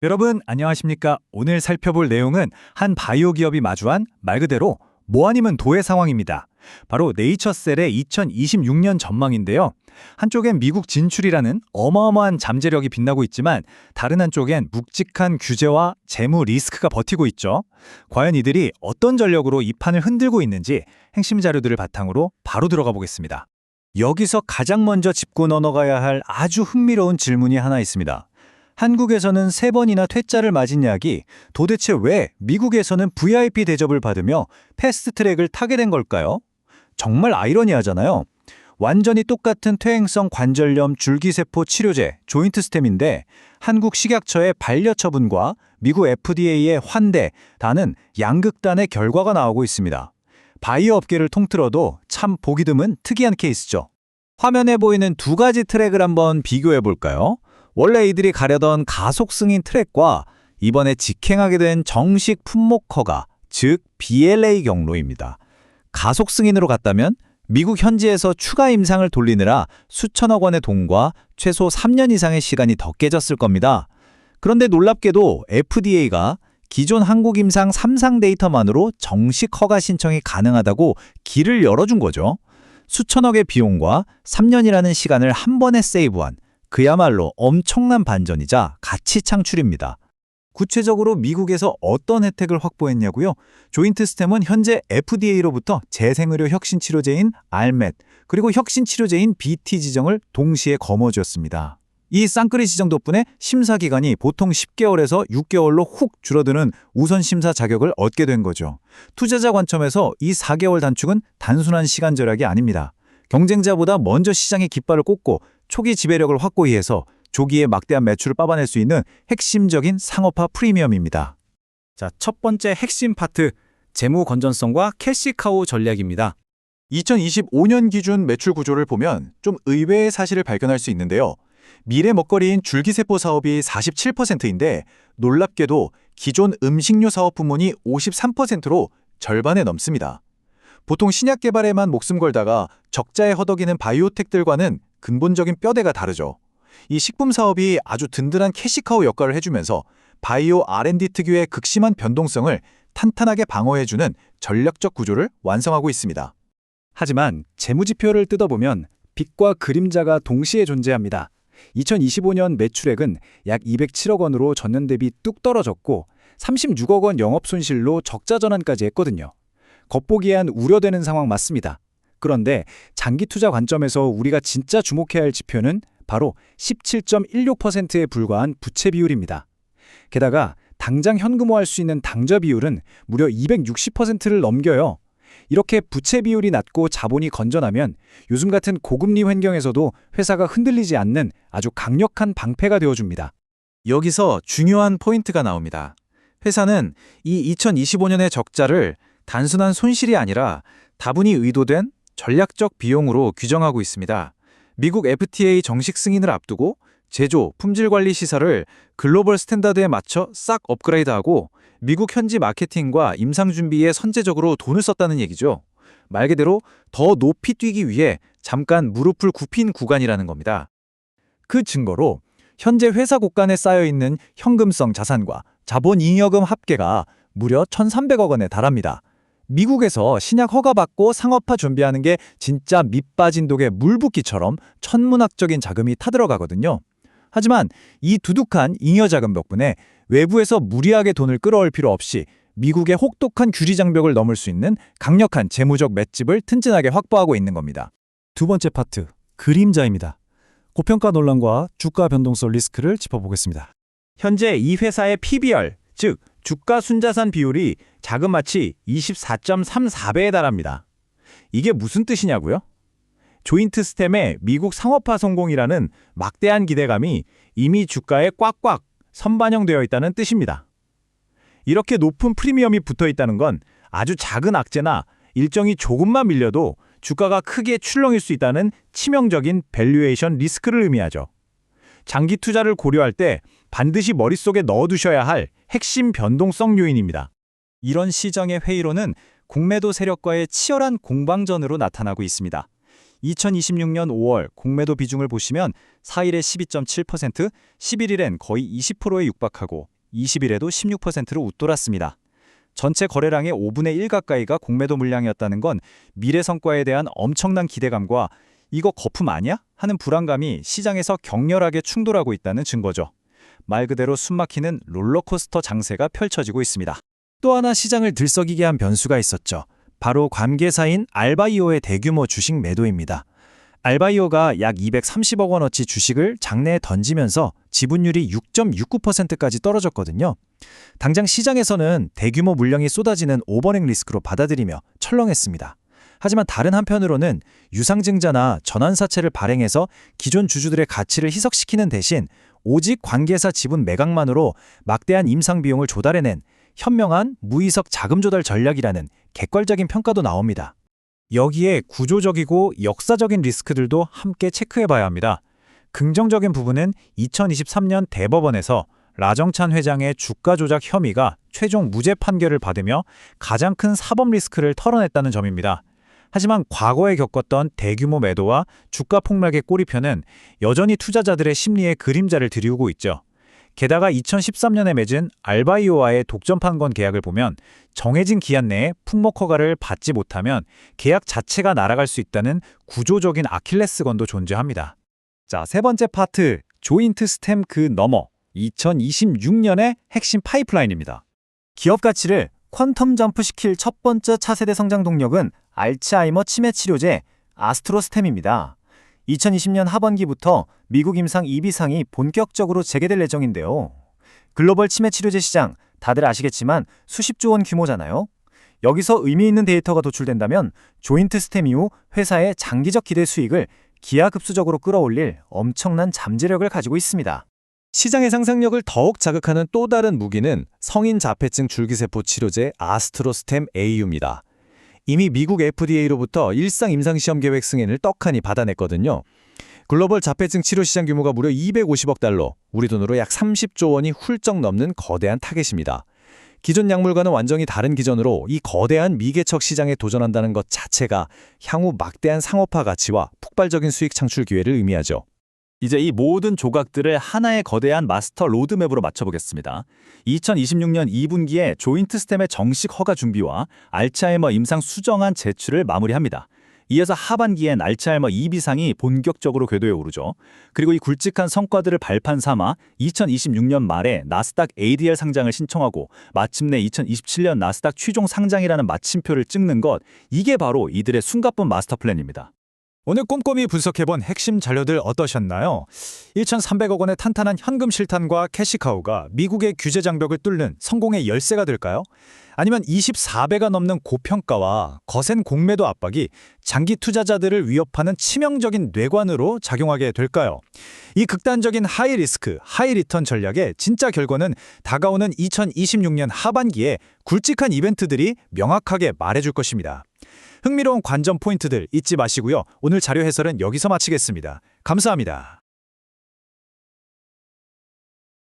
여러분 안녕하십니까? 오늘 살펴볼 내용은 한 바이오 기업이 마주한 말 그대로 뭐 아니면 도의 상황입니다. 바로 네이처셀의 2026년 전망인데요. 한쪽엔 미국 진출이라는 어마어마한 잠재력이 빛나고 있지만 다른 한쪽엔 묵직한 규제와 재무 리스크가 버티고 있죠. 과연 이들이 어떤 전력으로 이 판을 흔들고 있는지 핵심 자료들을 바탕으로 바로 들어가 보겠습니다. 여기서 가장 먼저 짚고 넘어가야 할 아주 흥미로운 질문이 하나 있습니다. 한국에서는 3번이나 퇴짜를 맞은 약이 도대체 왜 미국에서는 VIP 대접을 받으며 패스트트랙을 타게 된 걸까요? 정말 아이러니하잖아요. 완전히 똑같은 퇴행성 관절염 줄기세포 치료제 조인트 스템인데 한국 식약처의 반려 처분과 미국 FDA의 환대, 다는 양극단의 결과가 나오고 있습니다. 바이오 업계를 통틀어도 참 보기 드문 특이한 케이스죠. 화면에 보이는 두 가지 트랙을 한번 비교해 볼까요? 원래 이들이 가려던 가속 승인 트랙과 이번에 직행하게 된 정식 품목 허가, 즉 BLA 경로입니다. 가속 승인으로 갔다면 미국 현지에서 추가 임상을 돌리느라 수천억 원의 돈과 최소 3년 이상의 시간이 더 깨졌을 겁니다. 그런데 놀랍게도 FDA가 기존 한국 임상 3상 데이터만으로 정식 허가 신청이 가능하다고 길을 열어준 거죠. 수천억의 비용과 3년이라는 시간을 한 번에 세이브한 그야말로 엄청난 반전이자 가치 창출입니다. 구체적으로 미국에서 어떤 혜택을 확보했냐고요? 조인트 스템은 현재 FDA로부터 재생의료 혁신치료제인 RMAT, 그리고 혁신치료제인 BT 지정을 동시에 거머쥐었습니다. 이 쌍끌이 지정 덕분에 심사 기간이 보통 10개월에서 6개월로 훅 줄어드는 우선 심사 자격을 얻게 된 거죠. 투자자 관점에서 이 4개월 단축은 단순한 시간 절약이 아닙니다. 경쟁자보다 먼저 시장의 깃발을 꽂고 초기 지배력을 확고히 해서 조기에 막대한 매출을 뽑아낼 수 있는 핵심적인 상업화 프리미엄입니다. 자, 첫 번째 핵심 파트, 재무 건전성과 캐시카우 전략입니다. 2025년 기준 매출 구조를 보면 좀 의외의 사실을 발견할 수 있는데요. 미래 먹거리인 줄기세포 사업이 47%인데 놀랍게도 기존 음식료 사업 부문이 53%로 절반에 넘습니다. 보통 신약 개발에만 목숨 걸다가 적자에 허덕이는 바이오텍들과는 근본적인 뼈대가 다르죠. 이 식품 사업이 아주 든든한 캐시카우 역할을 해주면서 바이오 R&D 특유의 극심한 변동성을 탄탄하게 방어해주는 전략적 구조를 완성하고 있습니다. 하지만 재무지표를 뜯어보면 빛과 그림자가 동시에 존재합니다. 2025년 매출액은 약 207억 원으로 전년 대비 뚝 떨어졌고 36억 원 영업손실로 적자 전환까지 했거든요. 겉보기에는 우려되는 상황 맞습니다. 그런데 장기 투자 관점에서 우리가 진짜 주목해야 할 지표는 바로 17.16%에 불과한 부채 비율입니다. 게다가 당장 현금화할 수 있는 당좌 비율은 무려 260%를 넘겨요. 이렇게 부채 비율이 낮고 자본이 건전하면 요즘 같은 고금리 환경에서도 회사가 흔들리지 않는 아주 강력한 방패가 되어줍니다. 여기서 중요한 포인트가 나옵니다. 회사는 이 2025년의 적자를 단순한 손실이 아니라 다분히 의도된 전략적 비용으로 규정하고 있습니다. 미국 FTA 정식 승인을 앞두고 제조, 품질 관리 시설을 글로벌 스탠다드에 맞춰 싹 업그레이드하고 미국 현지 마케팅과 임상 준비에 선제적으로 돈을 썼다는 얘기죠. 말 그대로 더 높이 뛰기 위해 잠깐 무릎을 굽힌 구간이라는 겁니다. 그 증거로 현재 회사 곳간에 쌓여있는 현금성 자산과 자본잉여금 합계가 무려 1,300억 원에 달합니다. 미국에서 신약 허가받고 상업화 준비하는 게 진짜 밑 빠진 독에 물 붓기처럼 천문학적인 자금이 타들어가거든요. 하지만 이 두둑한 잉여 자금 덕분에 외부에서 무리하게 돈을 끌어올 필요 없이 미국의 혹독한 규제 장벽을 넘을 수 있는 강력한 재무적 맷집을 튼튼하게 확보하고 있는 겁니다. 두 번째 파트, 그림자입니다. 고평가 논란과 주가 변동성 리스크를 짚어보겠습니다. 현재 이 회사의 PBR, 즉 주가 순자산 비율이 자그마치 24.34배에 달합니다. 이게 무슨 뜻이냐고요? 조인트 스템의 미국 상업화 성공이라는 막대한 기대감이 이미 주가에 꽉꽉 선반영되어 있다는 뜻입니다. 이렇게 높은 프리미엄이 붙어 있다는 건 아주 작은 악재나 일정이 조금만 밀려도 주가가 크게 출렁일 수 있다는 치명적인 밸류에이션 리스크를 의미하죠. 장기 투자를 고려할 때 반드시 머릿속에 넣어두셔야 할 핵심 변동성 요인입니다. 이런 시장의 회의론은 공매도 세력과의 치열한 공방전으로 나타나고 있습니다. 2026년 5월 공매도 비중을 보시면 4일에 12.7%, 11일엔 거의 20%에 육박하고 20일에도 16%로 웃돌았습니다. 전체 거래량의 5분의 1 가까이가 공매도 물량이었다는 건 미래 성과에 대한 엄청난 기대감과 이거 거품 아니야? 하는 불안감이 시장에서 격렬하게 충돌하고 있다는 증거죠. 말 그대로 숨막히는 롤러코스터 장세가 펼쳐지고 있습니다. 또 하나 시장을 들썩이게 한 변수가 있었죠. 바로 관계사인 알바이오의 대규모 주식 매도입니다. 알바이오가 약 230억 원어치 주식을 장내에 던지면서 지분율이 6.69%까지 떨어졌거든요. 당장 시장에서는 대규모 물량이 쏟아지는 오버행 리스크로 받아들이며 철렁했습니다. 하지만 다른 한편으로는 유상증자나 전환사채를 발행해서 기존 주주들의 가치를 희석시키는 대신 오직 관계사 지분 매각만으로 막대한 임상비용을 조달해낸 현명한 무이석 자금 조달 전략이라는 객관적인 평가도 나옵니다. 여기에 구조적이고 역사적인 리스크들도 함께 체크해봐야 합니다. 긍정적인 부분은 2023년 대법원에서 라정찬 회장의 주가 조작 혐의가 최종 무죄 판결을 받으며 가장 큰 사법 리스크를 털어냈다는 점입니다. 하지만 과거에 겪었던 대규모 매도와 주가 폭락의 꼬리표는 여전히 투자자들의 심리에 그림자를 들이우고 있죠. 게다가 2013년에 맺은 알바이오와의 독점 판권 계약을 보면 정해진 기한 내에 품목 허가를 받지 못하면 계약 자체가 날아갈 수 있다는 구조적인 아킬레스건도 존재합니다. 자, 세 번째 파트, 조인트 스템 그 너머, 2026년의 핵심 파이프라인입니다. 기업 가치를 퀀텀 점프시킬 첫 번째 차세대 성장 동력은 알츠하이머 치매 치료제 아스트로스템입니다. 2020년 하반기부터 미국 임상 2비상이 본격적으로 재개될 예정인데요. 글로벌 치매 치료제 시장 다들 아시겠지만 수십조 원 규모잖아요. 여기서 의미 있는 데이터가 도출된다면 조인트 스템 이후 회사의 장기적 기대 수익을 기하급수적으로 끌어올릴 엄청난 잠재력을 가지고 있습니다. 시장의 상상력을 더욱 자극하는 또 다른 무기는 성인 자폐증 줄기세포 치료제 아스트로스템 AU입니다. 이미 미국 FDA로부터 일상 임상시험 계획 승인을 떡하니 받아냈거든요. 글로벌 자폐증 치료 시장 규모가 무려 250억 달러, 우리 돈으로 약 30조 원이 훌쩍 넘는 거대한 타겟입니다. 기존 약물과는 완전히 다른 기전으로 이 거대한 미개척 시장에 도전한다는 것 자체가 향후 막대한 상업화 가치와 폭발적인 수익 창출 기회를 의미하죠. 이제 이 모든 조각들을 하나의 거대한 마스터 로드맵으로 맞춰보겠습니다. 2026년 2분기에 조인트 스템의 정식 허가 준비와 알츠하이머 임상 수정안 제출을 마무리합니다. 이어서 하반기엔 알츠하이머 2비상이 본격적으로 궤도에 오르죠. 그리고 이 굵직한 성과들을 발판 삼아 2026년 말에 나스닥 ADR 상장을 신청하고 마침내 2027년 나스닥 취종 상장이라는 마침표를 찍는 것, 이게 바로 이들의 숨가쁜 마스터 플랜입니다. 오늘 꼼꼼히 분석해본 핵심 자료들 어떠셨나요? 1,300억 원의 탄탄한 현금 실탄과 캐시카우가 미국의 규제 장벽을 뚫는 성공의 열쇠가 될까요? 아니면 24배가 넘는 고평가와 거센 공매도 압박이 장기 투자자들을 위협하는 치명적인 뇌관으로 작용하게 될까요? 이 극단적인 하이 리스크, 하이 리턴 전략의 진짜 결과는 다가오는 2026년 하반기에 굵직한 이벤트들이 명확하게 말해줄 것입니다. 흥미로운 관전 포인트들 잊지 마시고요. 오늘 자료 해설은 여기서 마치겠습니다. 감사합니다.